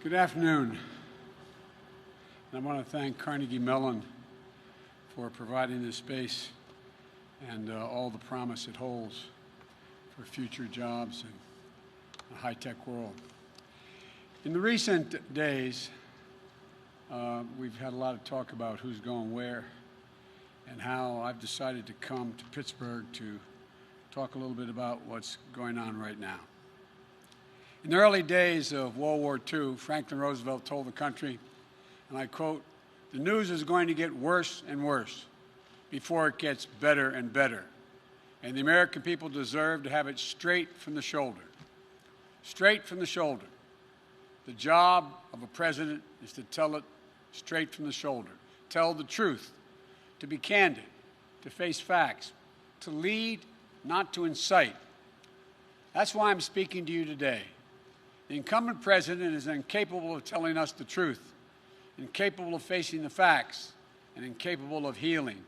Good afternoon. And I want to thank Carnegie Mellon for providing this space and all the promise it holds for future jobs in a high-tech world. In the recent days, we've had a lot of talk about who's going where and how I've decided to come to Pittsburgh to talk a little bit about what's going on right now. In the early days of World War II, Franklin Roosevelt told the country, and I quote, "The news is going to get worse and worse before it gets better and better. And the American people deserve to have it straight from the shoulder." Straight from the shoulder. The job of a president is to tell it straight from the shoulder, tell the truth, to be candid, to face facts, to lead, not to incite. That's why I'm speaking to you today. The incumbent president is incapable of telling us the truth, incapable of facing the facts, and incapable of healing.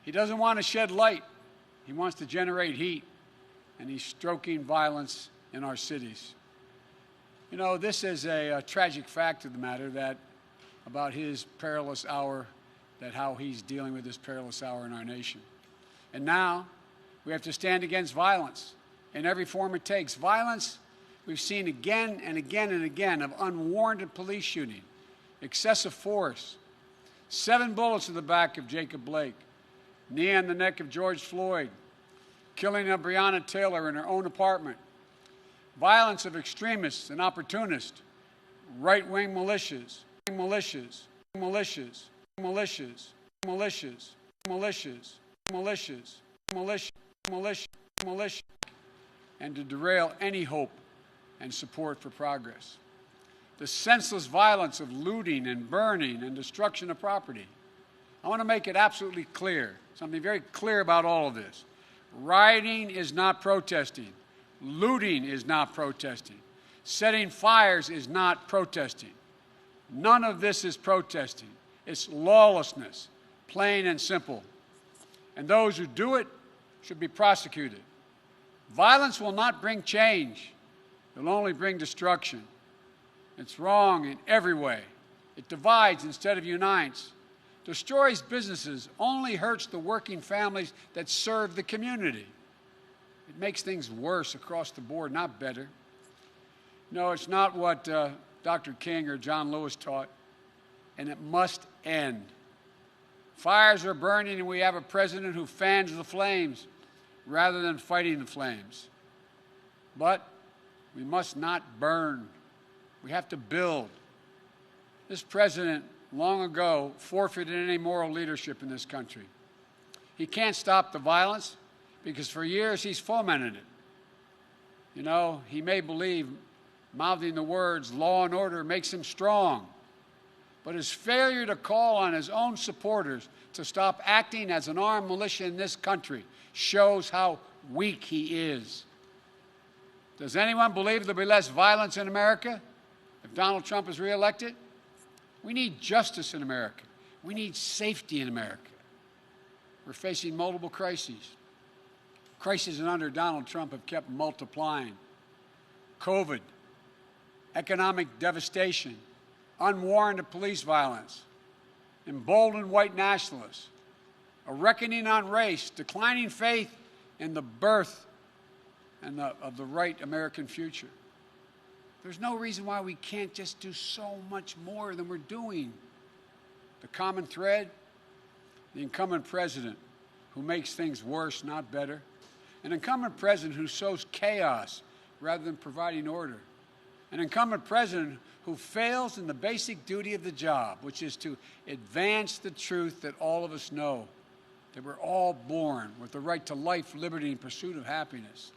He doesn't want to shed light. He wants to generate heat, and he's stoking violence in our cities. You know, this is a tragic fact of the matter that about his perilous hour, that how he's dealing with this perilous hour in our nation. And now we have to stand against violence in every form it takes. Violence we've seen again and again and again of unwarranted police shooting, excessive force, 7 bullets to the back of Jacob Blake, knee on the neck of George Floyd, killing of Breonna Taylor in her own apartment, violence of extremists and opportunists, right-wing militias, militias, militias, militias, militias, militias, militias, militia, militia, militia, and to derail any hope and support for progress. The senseless violence of looting and burning and destruction of property. I want to make it absolutely clear, something very clear about all of this. Rioting is not protesting. Looting is not protesting. Setting fires is not protesting. None of this is protesting. It's lawlessness, plain and simple. And those who do it should be prosecuted. Violence will not bring change. It'll only bring destruction. It's wrong in every way. It divides instead of unites. Destroys businesses, only hurts the working families that serve the community. It makes things worse across the board, not better. No, it's not what Dr. King or John Lewis taught, and it must end. Fires are burning, and we have a president who fans the flames rather than fighting the flames. But we must not burn. We have to build. This president, long ago, forfeited any moral leadership in this country. He can't stop the violence because for years he's fomented it. You know, he may believe mouthing the words law and order makes him strong, but his failure to call on his own supporters to stop acting as an armed militia in this country shows how weak he is. Does anyone believe there'll be less violence in America if Donald Trump is reelected? We need justice in America. We need safety in America. We're facing multiple crises. Crises under Donald Trump have kept multiplying. COVID, economic devastation, unwarranted police violence, emboldened white nationalists, a reckoning on race, declining faith in the birth and of the right American future. There's no reason why we can't just do so much more than we're doing. The common thread, the incumbent president who makes things worse, not better. An incumbent president who sows chaos rather than providing order. An incumbent president who fails in the basic duty of the job, which is to advance the truth that all of us know, that we're all born with the right to life, liberty, and pursuit of happiness.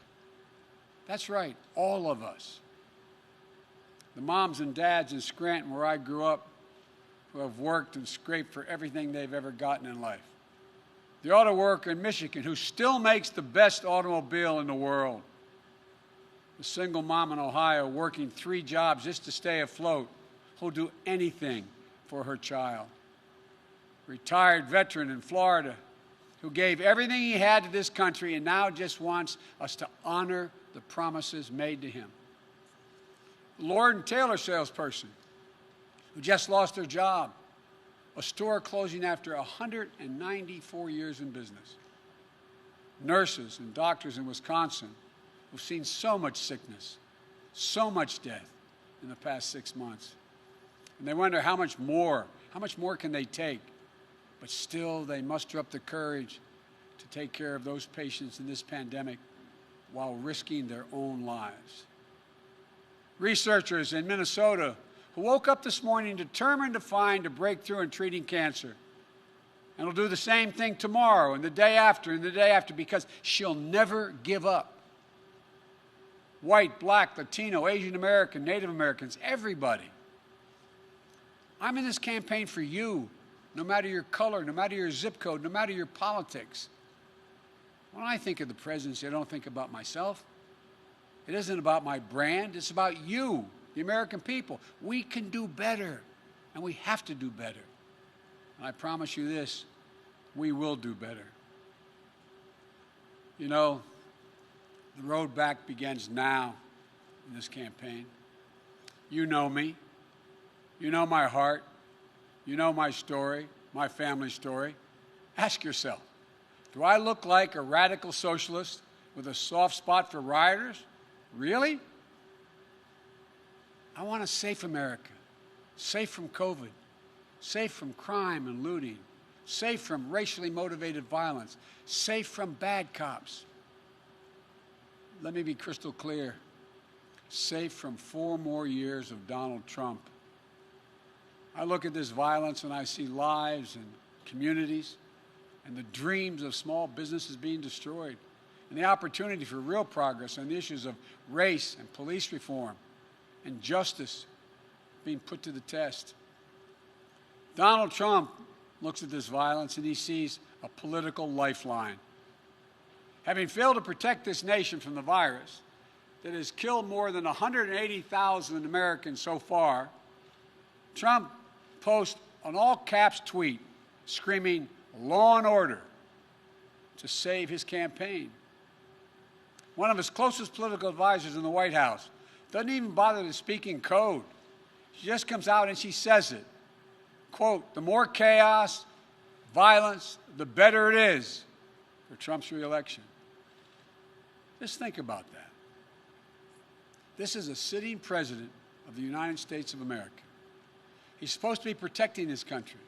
That's right, all of us. The moms and dads in Scranton, where I grew up, who have worked and scraped for everything they've ever gotten in life. The auto worker in Michigan, who still makes the best automobile in the world. The single mom in Ohio working 3 jobs just to stay afloat, who'll do anything for her child. Retired veteran in Florida, who gave everything he had to this country and now just wants us to honor the promises made to him. Lord & Taylor salesperson who just lost their job, a store closing after 194 years in business. Nurses and doctors in Wisconsin who've seen so much sickness, so much death in the past 6 months. And they wonder how much more can they take? But still, they muster up the courage to take care of those patients in this pandemic while risking their own lives. Researchers in Minnesota who woke up this morning determined to find a breakthrough in treating cancer. And will do the same thing tomorrow and the day after and the day after, because she'll never give up. White, black, Latino, Asian American, Native Americans, everybody. I'm in this campaign for you, no matter your color, no matter your zip code, no matter your politics. When I think of the presidency, I don't think about myself. It isn't about my brand. It's about you, the American people. We can do better, and we have to do better. And I promise you this, we will do better. You know, the road back begins now in this campaign. You know me. You know my heart. You know my story, my family story. Ask yourself, do I look like a radical socialist with a soft spot for rioters? Really? I want a safe America, safe from COVID, safe from crime and looting, safe from racially motivated violence, safe from bad cops. Let me be crystal clear, safe from 4 more years of Donald Trump. I look at this violence and I see lives and communities and the dreams of small businesses being destroyed and the opportunity for real progress on the issues of race and police reform and justice being put to the test. Donald Trump looks at this violence and he sees a political lifeline. Having failed to protect this nation from the virus that has killed more than 180,000 Americans so far, Trump posts an all-caps tweet screaming, "Law and order," to save his campaign. One of his closest political advisors in the White House doesn't even bother to speak in code. She just comes out and she says it. Quote, "The more chaos, violence, the better it is for Trump's reelection." Just think about that. This is a sitting president of the United States of America. He's supposed to be protecting this country,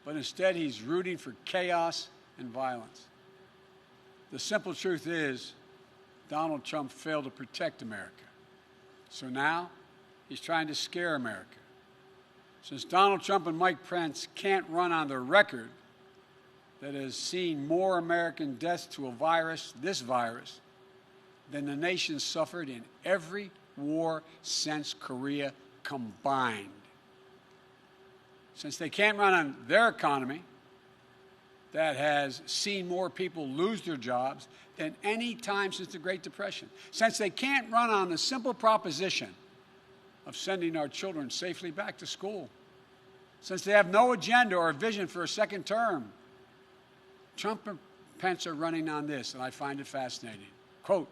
but instead he's rooting for chaos and violence. The simple truth is, Donald Trump failed to protect America. So now he's trying to scare America. Since Donald Trump and Mike Pence can't run on the record that has seen more American deaths to a virus, this virus, than the nation suffered in every war since Korea combined. Since they can't run on their economy that has seen more people lose their jobs than any time since the Great Depression. Since they can't run on the simple proposition of sending our children safely back to school. Since they have no agenda or vision for a second term. Trump and Pence are running on this, and I find it fascinating. Quote,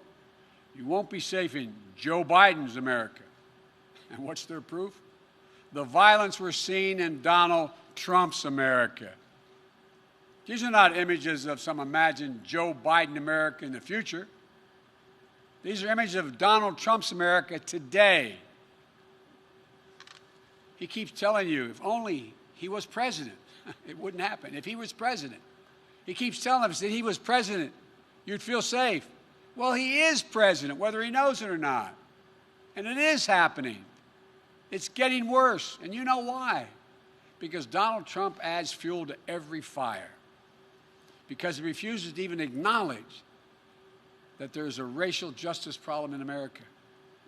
"You won't be safe in Joe Biden's America." And what's their proof? The violence we're seeing in Donald Trump's America. These are not images of some imagined Joe Biden America in the future. These are images of Donald Trump's America today. He keeps telling you, if only he was president, it wouldn't happen. If he was president. He keeps telling us that he was president, you'd feel safe. Well, he is president, whether he knows it or not. And it is happening. It's getting worse. And you know why? Because Donald Trump adds fuel to every fire. Because he refuses to even acknowledge that there's a racial justice problem in America.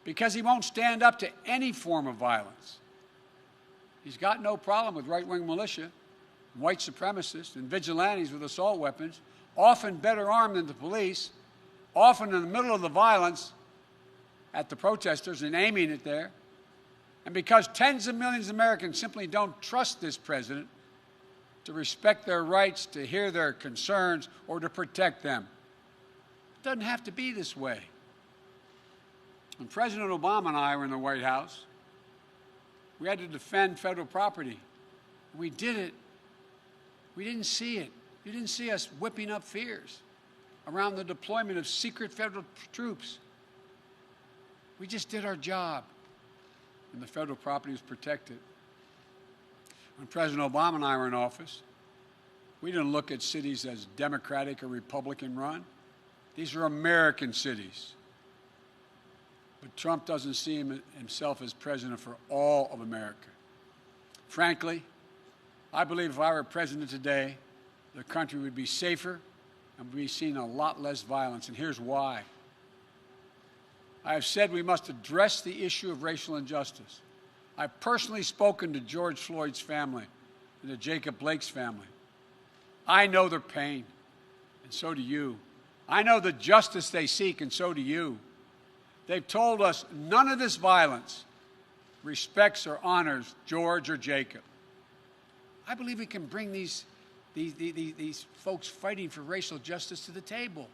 Because he won't stand up to any form of violence. He's got no problem with right-wing militia, white supremacists, and vigilantes with assault weapons, often better armed than the police, often in the middle of the violence at the protesters and aiming it there. And because tens of millions of Americans simply don't trust this president to respect their rights, to hear their concerns, or to protect them. It doesn't have to be this way. When President Obama and I were in the White House, we had to defend federal property. We did it. We didn't see it. You didn't see us whipping up fears around the deployment of secret federal troops. We just did our job, and the federal property was protected. When President Obama and I were in office, we didn't look at cities as Democratic or Republican run. These are American cities. But Trump doesn't see himself as president for all of America. Frankly, I believe if I were president today, the country would be safer and we'd be seeing a lot less violence. And here's why. I have said we must address the issue of racial injustice. I've personally spoken to George Floyd's family and to Jacob Blake's family. I know their pain, and so do you. I know the justice they seek, and so do you. They've told us none of this violence respects or honors George or Jacob. I believe we can bring these folks fighting for racial justice to the table.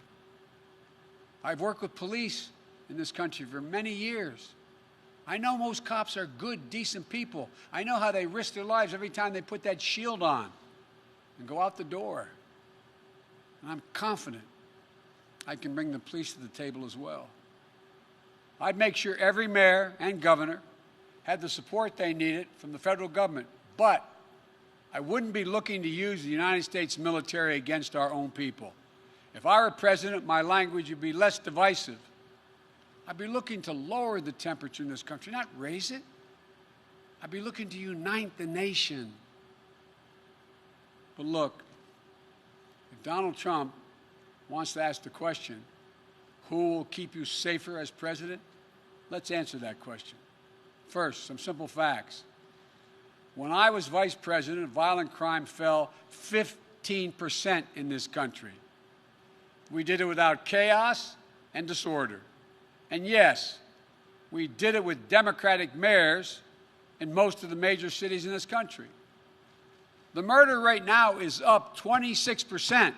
I've worked with police in this country for many years. I know most cops are good, decent people. I know how they risk their lives every time they put that shield on and go out the door. And I'm confident I can bring the police to the table as well. I'd make sure every mayor and governor had the support they needed from the federal government, but I wouldn't be looking to use the United States military against our own people. If I were president, my language would be less divisive. I'd be looking to lower the temperature in this country, not raise it. I'd be looking to unite the nation. But look, if Donald Trump wants to ask the question, who will keep you safer as president? Let's answer that question. First, some simple facts. When I was vice president, violent crime fell 15% in this country. We did it without chaos and disorder. And yes, we did it with Democratic mayors in most of the major cities in this country. The murder rate now is up 26%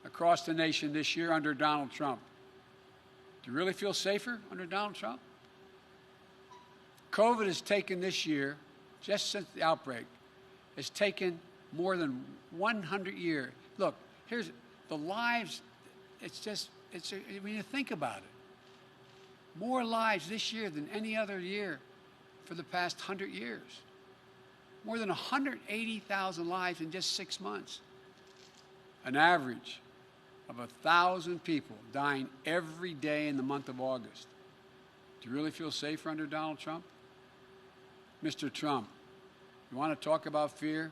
across the nation this year under Donald Trump. Do you really feel safer under Donald Trump? COVID has taken this year, just since the outbreak, has taken more than 100 years. Look, here's the lives, when you think about it, more lives this year than any other year for the past 100 years. More than 180,000 lives in just 6 months. An average of 1,000 people dying every day in the month of August. Do you really feel safer under Donald Trump? Mr. Trump, you want to talk about fear?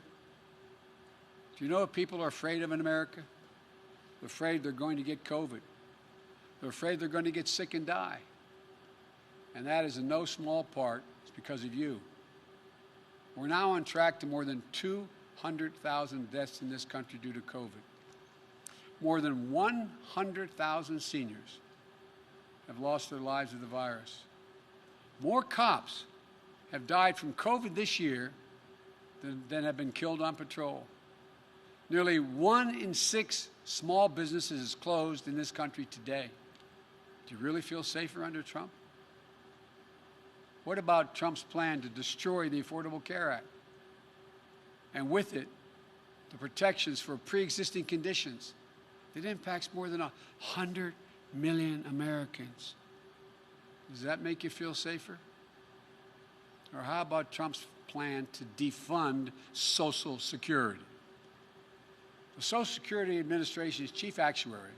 Do you know what people are afraid of in America? They're afraid they're going to get COVID. They're afraid they're going to get sick and die. And that is in no small part because of you. We're now on track to more than 200,000 deaths in this country due to COVID. More than 100,000 seniors have lost their lives to the virus. More cops have died from COVID this year than have been killed on patrol. Nearly 1 in 6 small businesses is closed in this country today. Do you really feel safer under Trump? What about Trump's plan to destroy the Affordable Care Act? And with it, the protections for pre-existing conditions that impacts more than 100 million Americans. Does that make you feel safer? Or how about Trump's plan to defund Social Security? The Social Security Administration's chief actuary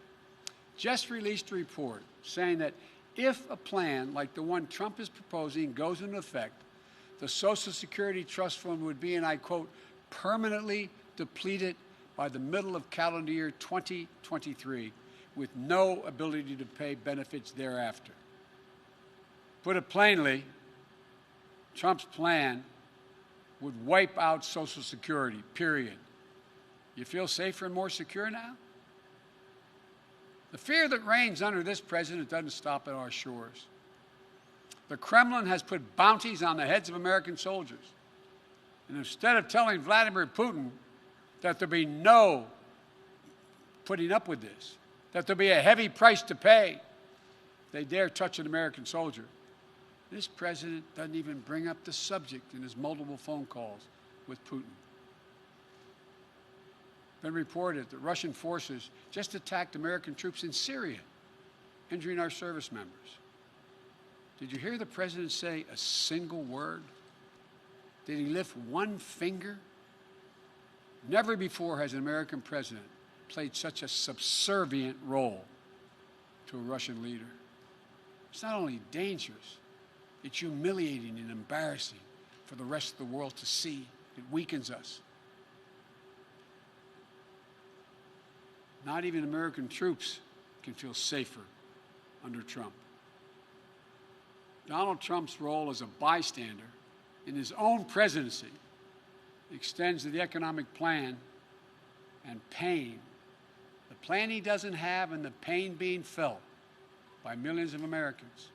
just released a report saying that if a plan like the one Trump is proposing goes into effect, the Social Security Trust Fund would be, and I quote, permanently depleted by the middle of calendar year 2023, with no ability to pay benefits thereafter. Put it plainly, Trump's plan would wipe out Social Security, period. You feel safer and more secure now? The fear that reigns under this president doesn't stop at our shores. The Kremlin has put bounties on the heads of American soldiers. And instead of telling Vladimir Putin that there'll be no putting up with this, that there'll be a heavy price to pay, they dare touch an American soldier. This president doesn't even bring up the subject in his multiple phone calls with Putin. Been reported that Russian forces just attacked American troops in Syria, injuring our service members. Did you hear the president say a single word? Did he lift one finger? Never before has an American president played such a subservient role to a Russian leader. It's not only dangerous, it's humiliating and embarrassing for the rest of the world to see. It weakens us. Not even American troops can feel safer under Trump. Donald Trump's role as a bystander in his own presidency extends to the economic plan and pain. The plan he doesn't have and the pain being felt by millions of Americans.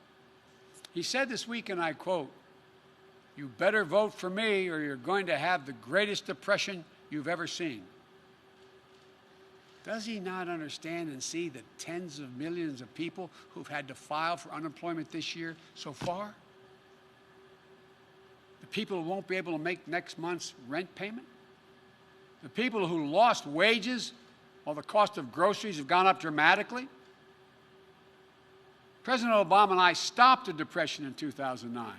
He said this week, and I quote, "You better vote for me or you're going to have the greatest depression you've ever seen." Does he not understand and see the tens of millions of people who've had to file for unemployment this year so far? The people who won't be able to make next month's rent payment? The people who lost wages while the cost of groceries have gone up dramatically? President Obama and I stopped the Depression in 2009.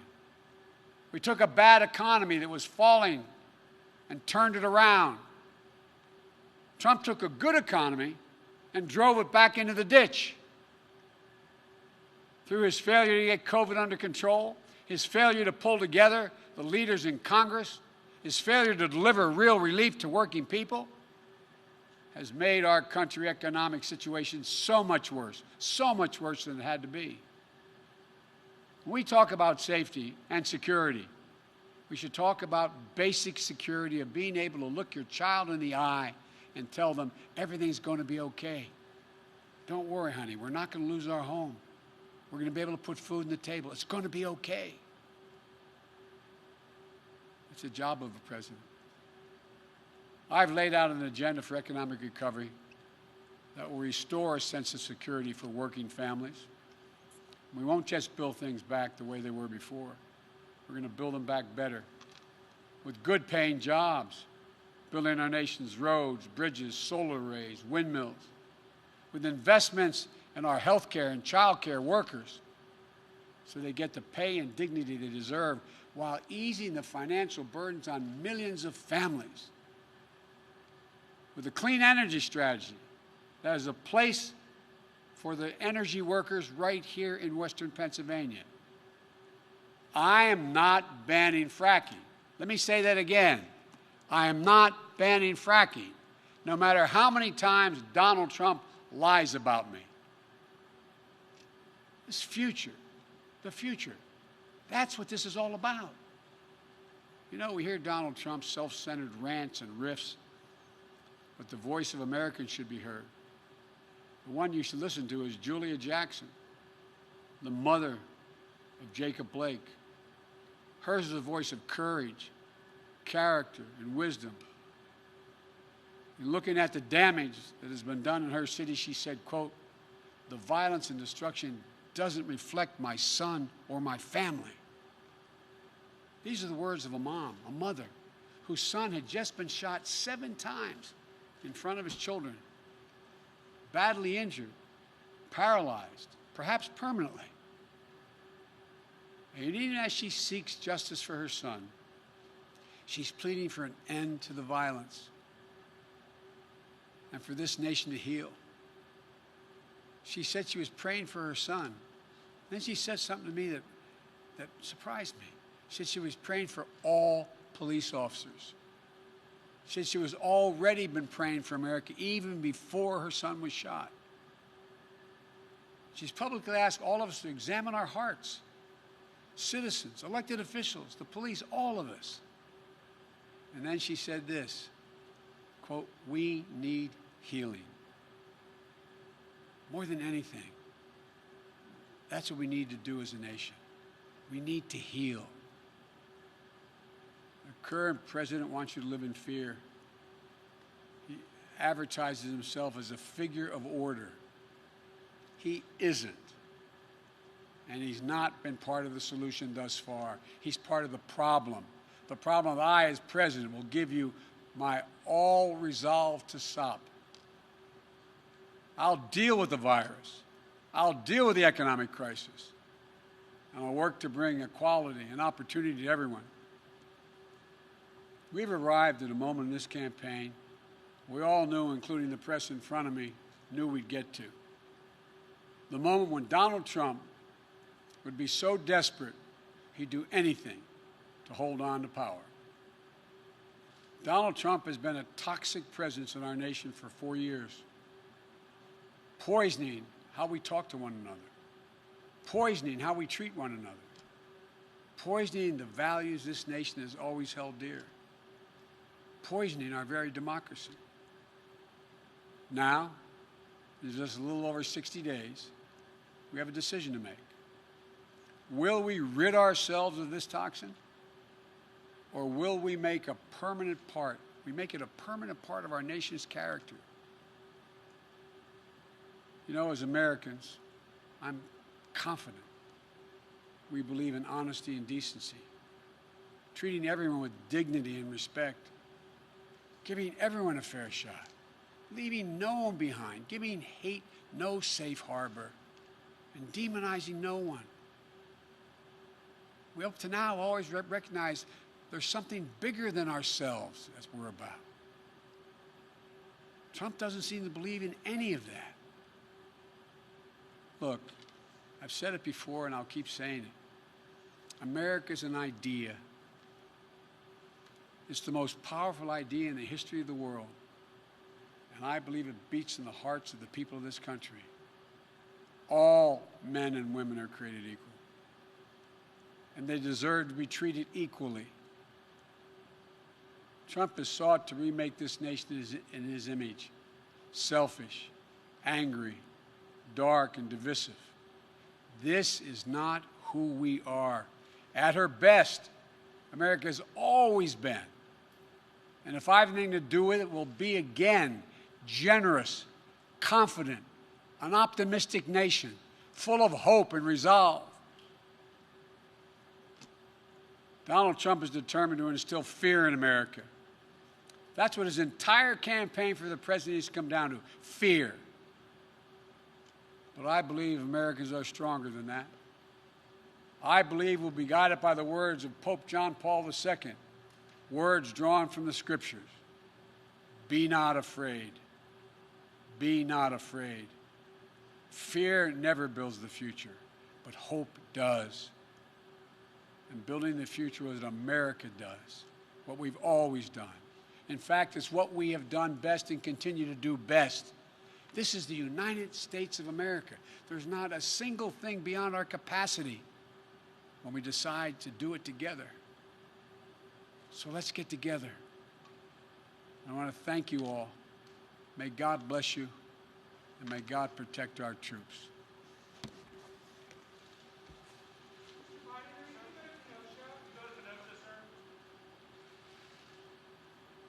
We took a bad economy that was falling and turned it around. Trump took a good economy and drove it back into the ditch. Through his failure to get COVID under control, his failure to pull together the leaders in Congress, his failure to deliver real relief to working people, has made our country's economic situation so much worse than it had to be. When we talk about safety and security, we should talk about basic security of being able to look your child in the eye and tell them everything's going to be okay. Don't worry, honey, we're not going to lose our home. We're going to be able to put food on the table. It's going to be okay. It's the job of a president. I've laid out an agenda for economic recovery that will restore a sense of security for working families. We won't just build things back the way they were before. We're going to build them back better with good-paying jobs, building our nation's roads, bridges, solar arrays, windmills, with investments in our health care and child care workers so they get the pay and dignity they deserve while easing the financial burdens on millions of families. With a clean energy strategy that is a place for the energy workers right here in Western Pennsylvania. I am not banning fracking. Let me say that again. I am not banning fracking, no matter how many times Donald Trump lies about me. This future, the future, that's what this is all about. You know, we hear Donald Trump's self-centered rants and riffs, but the voice of Americans should be heard. The one you should listen to is Julia Jackson, the mother of Jacob Blake. Hers is a voice of courage, character, and wisdom. In looking at the damage that has been done in her city, she said, quote, "The violence and destruction doesn't reflect my son or my family." These are the words of a mom, a mother, whose son had just been shot 7 times in front of his children, badly injured, paralyzed, perhaps permanently. And even as she seeks justice for her son, she's pleading for an end to the violence and for this nation to heal. She said she was praying for her son. Then she said something to me that surprised me. She said she was praying for all police officers. She said she was already been praying for America even before her son was shot. She's publicly asked all of us to examine our hearts. Citizens, elected officials, the police, all of us. And then she said this, quote, "We need healing. More than anything, that's what we need to do as a nation. We need to heal." The current president wants you to live in fear. He advertises himself as a figure of order. He isn't. and he's not been part of the solution thus far. He's part of the problem. The problem that I, as president, will give you my all resolve to stop. I'll deal with the virus. I'll deal with the economic crisis. And I'll work to bring equality and opportunity to everyone. We've arrived at a moment in this campaign we all knew, including the press in front of me, knew we'd get to. The moment when Donald Trump would be so desperate he'd do anything to hold on to power. Donald Trump has been a toxic presence in our nation for 4 years, poisoning how we talk to one another, poisoning how we treat one another, poisoning the values this nation has always held dear, poisoning our very democracy. Now, in just a little over 60 days, we have a decision to make. Will we rid ourselves of this toxin? Or will we make it a permanent part of our nation's character? You know, as Americans, I'm confident we believe in honesty and decency, treating everyone with dignity and respect, giving everyone a fair shot, leaving no one behind, giving hate no safe harbor, and demonizing no one. We up to now always recognize there's something bigger than ourselves as we're about. Trump doesn't seem to believe in any of that. Look, I've said it before and I'll keep saying it. America's an idea. It's the most powerful idea in the history of the world. And I believe it beats in the hearts of the people of this country. All men and women are created equal. And they deserve to be treated equally. Trump has sought to remake this nation in his image. Selfish, angry, dark, and divisive. This is not who we are. At her best, America has always been. And if I have anything to do with it, will be again generous, confident, an optimistic nation, full of hope and resolve. Donald Trump is determined to instill fear in America. That's what his entire campaign for the presidency has come down to, fear. But I believe Americans are stronger than that. I believe we'll be guided by the words of Pope John Paul II, words drawn from the Scriptures. Be not afraid. Be not afraid. Fear never builds the future, but hope does. And building the future is what America does, what we've always done. In fact, it's what we have done best and continue to do best. This is the United States of America. There's not a single thing beyond our capacity when we decide to do it together. So let's get together. I want to thank you all. May God bless you, and may God protect our troops.